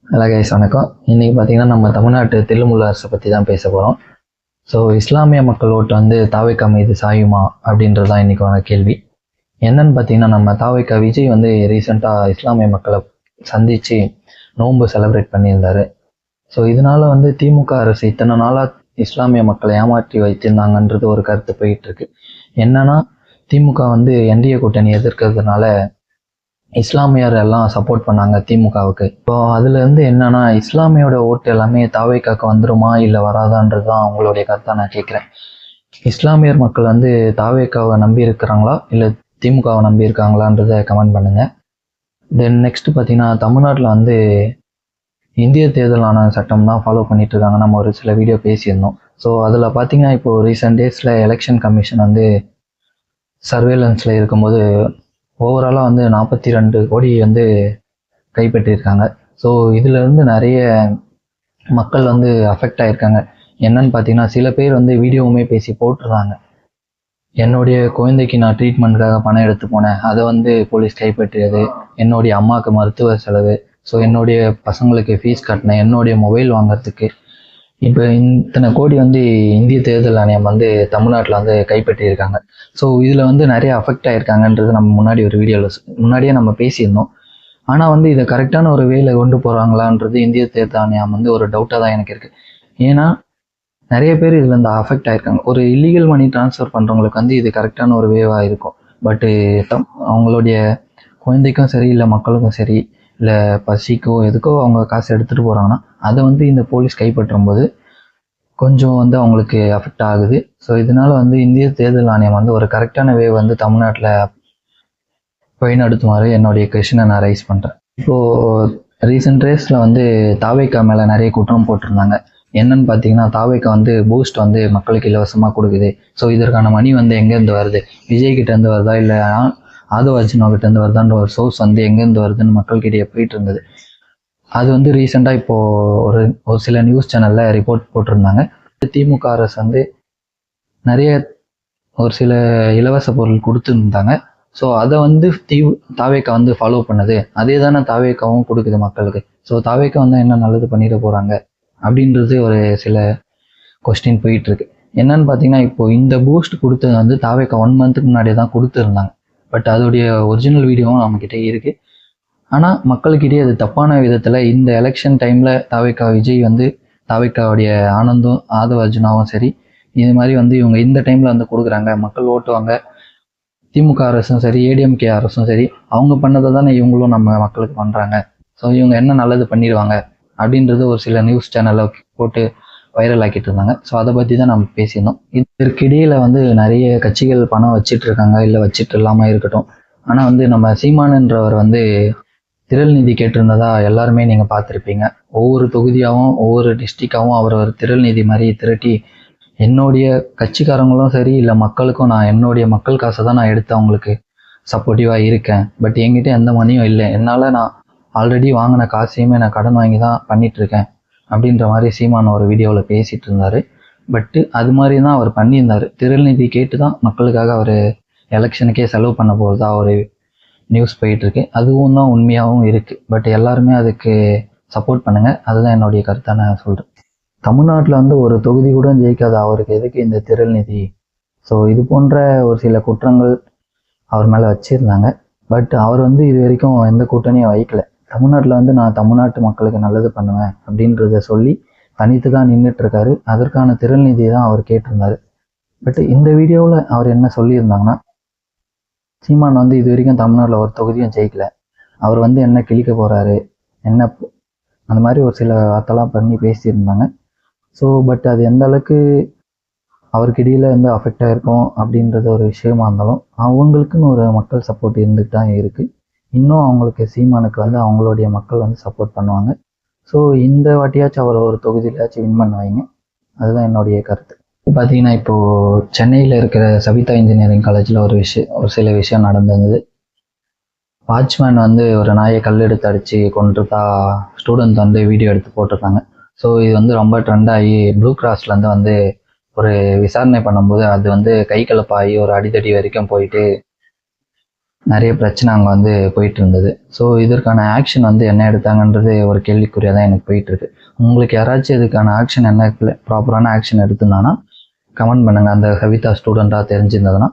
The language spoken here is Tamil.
ஹலோ கைஸ், வணக்கம். இன்றைக்கி பார்த்தீங்கன்னா நம்ம தமிழ்நாட்டு தில்லுமுல்லு அரசை பற்றி தான் பேச போகிறோம். ஸோ இஸ்லாமிய மக்கள் ஓட்டு வந்து தாவேக்கா மீது சாயுமா அப்படின்றது தான் இன்றைக்கான கேள்வி. என்னன்னு பார்த்தீங்கன்னா, நம்ம தாவேக்கா விஜய் வந்து ரீசெண்டாக இஸ்லாமிய மக்களை சந்தித்து நோன்பு செலிப்ரேட் பண்ணியிருந்தார். ஸோ இதனால் வந்து திமுக அரசு இத்தனை நாளாக இஸ்லாமிய மக்களை ஏமாற்றி வைத்திருந்தாங்கன்றது ஒரு கருத்து போயிட்டுருக்கு. என்னன்னா, திமுக வந்து என்டிஏ கூட்டணி எதிர்க்கிறதுனால இஸ்லாமியர் எல்லாம் சப்போர்ட் பண்ணாங்க திமுகவுக்கு. இப்போ அதுல இருந்து என்னன்னா, இஸ்லாமியோட ஓட்டு எல்லாமே தாவேக்காக்கு வந்துருமா இல்லை வராதான்றது தான் அவங்களுடைய கருத்தை நான் கேட்குறேன். இஸ்லாமியர் மக்கள் வந்து தாவேக்காவை நம்பி இருக்கிறாங்களா இல்லை திமுகவை நம்பி இருக்காங்களான்றதை கமெண்ட் பண்ணுங்க. தென் நெக்ஸ்ட் பார்த்தீங்கன்னா, தமிழ்நாட்டில் வந்து இந்திய தேர்தல் ஆணைய சட்டம் தான் ஃபாலோ பண்ணிட்டு இருக்காங்க. நம்ம ஒரு சில வீடியோ பேசியிருந்தோம். ஸோ அதில் பார்த்தீங்கன்னா, இப்போ ரீசெண்ட் டேஸில் எலெக்ஷன் கமிஷன் வந்து சர்வேலன்ஸில் இருக்கும்போது ஓவராலாக வந்து 42 கோடி வந்து கைப்பற்றியிருக்காங்க. ஸோ இதில் இருந்து நிறைய மக்கள் வந்து அஃபெக்ட் ஆகியிருக்காங்க. என்னன்னு பார்த்தீங்கன்னா, சில பேர் வந்து வீடியோவுமே பேசி போட்டுருந்தாங்க. என்னுடைய குழந்தைக்கு நான் ட்ரீட்மெண்ட்டுக்காக பணம் எடுத்து போனேன், அதை வந்து போலீஸ் கைப்பற்றியது. என்னுடைய அம்மாவுக்கு மருத்துவ செலவு, ஸோ என்னுடைய பசங்களுக்கு ஃபீஸ் கட்டினேன், என்னுடைய மொபைல் வாங்கிறதுக்கு. இப்போ இத்தனை கோடி வந்து இந்திய தேர்தல் ஆணையம் வந்து தமிழ்நாட்டில் வந்து கைப்பற்றியிருக்காங்க. ஸோ இதில் வந்து நிறைய அஃபெக்ட் ஆகியிருக்காங்கன்றது நம்ம முன்னாடி ஒரு வீடியோவில் முன்னாடியே நம்ம பேசியிருந்தோம். ஆனால் வந்து இதை கரெக்டான ஒரு வேல கொண்டு போகிறாங்களான்றது இந்திய தேர்தல் ஆணையம் வந்து ஒரு டவுட்டாக தான் எனக்கு இருக்குது. ஏன்னா நிறைய பேர் இதில் இந்த அஃபெக்ட் ஆகிருக்காங்க. ஒரு இல்லீகல் மணி ட்ரான்ஸ்ஃபர் பண்ணுறவங்களுக்கு வந்து இது கரெக்டான ஒரு வேவாக இருக்கும். பட்டு அவங்களுடைய குழந்தைக்கும் சரி இல்லை மக்களுக்கும் சரி இல்லை பசிக்கோ எதுக்கோ அவங்க காசு எடுத்துகிட்டு போகிறாங்கன்னா அதை வந்து இந்த போலீஸ் கைப்பற்றும் போது கொஞ்சம் வந்து அவங்களுக்கு அஃபெக்ட் ஆகுது. ஸோ இதனால் வந்து இந்திய தேர்தல் ஆணையம் வந்து ஒரு கரெக்டான வே வந்து தமிழ்நாட்டில் வழிநடத்துமாறு என்னுடைய கொஷினை நான் ரைஸ் பண்ணுறேன். இப்போது ரீசெண்ட் டேஸில் வந்து தாவேக்கா மேலே நிறைய குற்றம் போட்டிருந்தாங்க. என்னன்னு பார்த்தீங்கன்னா, தாவேக்கா வந்து பூஸ்ட் வந்து மக்களுக்கு இலவசமாக கொடுக்குது. ஸோ இதற்கான மணி வந்து எங்கேருந்து வருது, விஜய் கிட்டேருந்து வருதா இல்லை ஆதவ அர்ஜுனா கிட்டேருந்து வருதான்ற ஒரு சோர்ஸ் வந்து எங்கேருந்து வருதுன்னு மக்கள்கிட்டயே போயிட்டு இருந்தது. அது வந்து ரீசெண்டாக இப்போது ஒரு சில நியூஸ் சேனலில் ரிப்போர்ட் போட்டிருந்தாங்க. திமுக அரசு வந்து நிறைய ஒரு சில இலவச பொருள் கொடுத்துருந்தாங்க. ஸோ அதை வந்து தாவேக்கா வந்து ஃபாலோ பண்ணுது. அதே தானே தாவேக்காவும் கொடுக்குது மக்களுக்கு. ஸோ தாவேக்கா வந்து என்ன நல்லது பண்ணிட போகிறாங்க அப்படின்றது ஒரு சில கொஸ்டின் போயிட்டுருக்கு. என்னன்னு பார்த்தீங்கன்னா, இப்போது இந்த பூஸ்ட் கொடுத்தது வந்து தாவேக்கா 1 மந்த்துக்கு முன்னாடியே தான் கொடுத்துருந்தாங்க. பட் அதோடைய ஒரிஜினல் வீடியோவும் நம்மக்கிட்ட இருக்குது. ஆனால் மக்களுக்கிட்டே அது தப்பான விதத்தில் இந்த எலெக்ஷன் டைமில் தாவேக்கா விஜய் வந்து தாவேக்காவுடைய ஆனந்தும் ஆதவ அர்ஜுனாவும் சரி இது மாதிரி வந்து இவங்க இந்த டைமில் வந்து கொடுக்குறாங்க, மக்கள் ஓட்டுவாங்க. திமுக அரசும் சரி ஏடிஎம்கே அரசும் சரி அவங்க பண்ணதை தானே இவங்களும் நம்ம மக்களுக்கு பண்ணுறாங்க. ஸோ இவங்க என்ன நல்லது பண்ணிடுவாங்க அப்படின்றது ஒரு சில நியூஸ் சேனலில் போட்டு வைரல் ஆக்கிட்டு இருந்தாங்க. ஸோ அதை பற்றி தான் நம்ம பேசியிருந்தோம். இதற்கிடையில் வந்து நிறைய கட்சிகள் பணம் வச்சிட்டு இருக்காங்க, இல்லை வச்சிட்டு இல்லாமல் இருக்கட்டும். ஆனால் வந்து நம்ம சீமானன்றவர் வந்து திரள் நிதி கேட்டிருந்ததா எல்லாருமே நீங்கள் பார்த்துருப்பீங்க. ஒவ்வொரு தொகுதியாகவும் ஒவ்வொரு டிஸ்ட்ரிக்டாகவும் அவர் திரள் நிதி மாதிரி திரட்டி என்னுடைய கட்சிக்காரங்களும் சரி இல்லை மக்களுக்கும் நான் என்னுடைய மக்கள் காசை தான் நான் எடுத்து அவங்களுக்கு சப்போர்ட்டிவாக இருக்கேன். பட் என்கிட்ட எந்த மணியும் இல்லை, என்னால் நான் ஆல்ரெடி வாங்கின காசையுமே நான் கடன் வாங்கி தான் பண்ணிகிட்ருக்கேன் அப்படின்ற மாதிரி சீமான் ஒரு வீடியோவில் பேசிகிட்டு இருந்தார். பட்டு அது மாதிரி தான் அவர் பண்ணியிருந்தார். திரள் நிதி கேட்டு தான் மக்களுக்காக அவர் எலெக்ஷனுக்கே செலவு பண்ண போகிறதா ஒரு நியூஸ் போயிட்டுருக்கு. அதுவும் தான் உண்மையாகவும் இருக்குது. பட் எல்லாருமே அதுக்கு சப்போர்ட் பண்ணுங்கள், அதுதான் என்னுடைய கருத்தை நான் சொல்கிறேன். தமிழ்நாட்டில் வந்து ஒரு தொகுதி கூட ஜெயிக்காத அவருக்கு எதுக்கு இந்த திரள் நிதி? ஸோ இது போன்ற ஒரு சில குற்றங்கள் அவர் மேலே வச்சுருந்தாங்க. பட் அவர் வந்து இது வரைக்கும் எந்த கூட்டணியும் வைக்கல. தமிழ்நாட்டில் வந்து நான் தமிழ்நாட்டு மக்களுக்கு நல்லது பண்ணுவேன் அப்படின்றத சொல்லி தனித்து தான் நின்றுட்டுருக்காரு. அதற்கான திரள் நிதி தான் அவர் கேட்டிருந்தார். பட் இந்த வீடியோவில் அவர் என்ன சொல்லியிருந்தாங்கன்னா, சீமான் வந்து இது வரைக்கும் தமிழ்நாட்டில் ஒரு தொகுதியும் ஜெயிக்கல, அவர் வந்து என்ன கிழிக்க போகிறாரு என்ன அந்த மாதிரி ஒரு சில வார்த்தைலாம் பண்ணி பேசியிருந்தாங்க. ஸோ பட் அது எந்த அளவுக்கு அவருக்கு இடையில் வந்து அஃபெக்ட் ஆகிருக்கும் அப்படின்றது ஒரு விஷயமா இருந்தாலும் அவங்களுக்குன்னு ஒரு மக்கள் சப்போர்ட் இருந்துட்டு தான் இருக்குது. இன்னும் அவங்களுக்கு சீமானுக்கு வந்து அவங்களுடைய மக்கள் வந்து சப்போர்ட் பண்ணுவாங்க. ஸோ இந்த வாட்டியாச்சும் அவர் ஒரு தொகுதியிலாச்சும் வின் பண்ண வைங்க, அதுதான் என்னுடைய கருத்து. பார்த்தீங்கன்னா, இப்போது சென்னையில் இருக்கிற சவிதா இன்ஜினியரிங் காலேஜில் ஒரு சில விஷயம் நடந்திருந்தது. வாட்ச்மேன் வந்து ஒரு நாயை கல் எடுத்து அடித்து கொண்டுட்டா ஸ்டூடெண்ட் வந்து வீடியோ எடுத்து போட்டிருக்காங்க. ஸோ இது வந்து ரொம்ப ட்ரெண்ட் ஆகி ப்ளூ கிராஸ்லேருந்து வந்து ஒரு விசாரணை பண்ணும்போது அது வந்து கை கலப்பாகி ஒரு அடித்தடி வரைக்கும் போயிட்டு நிறைய பிரச்சனை அங்கே வந்து போயிட்டு இருந்தது. ஸோ இதற்கான ஆக்ஷன் வந்து என்ன எடுத்தாங்கன்றது ஒரு கேள்விக்குறியாக தான் எனக்கு போயிட்டுருக்கு. உங்களுக்கு யாராச்சும் இதுக்கான ஆக்ஷன் என்ன ப்ராப்பரான ஆக்ஷன் எடுத்திருந்தாங்கன்னா கமெண்ட் பண்ணுங்கள். அந்த கவிதா ஸ்டூடெண்ட்டாக தெரிஞ்சிருந்ததுன்னா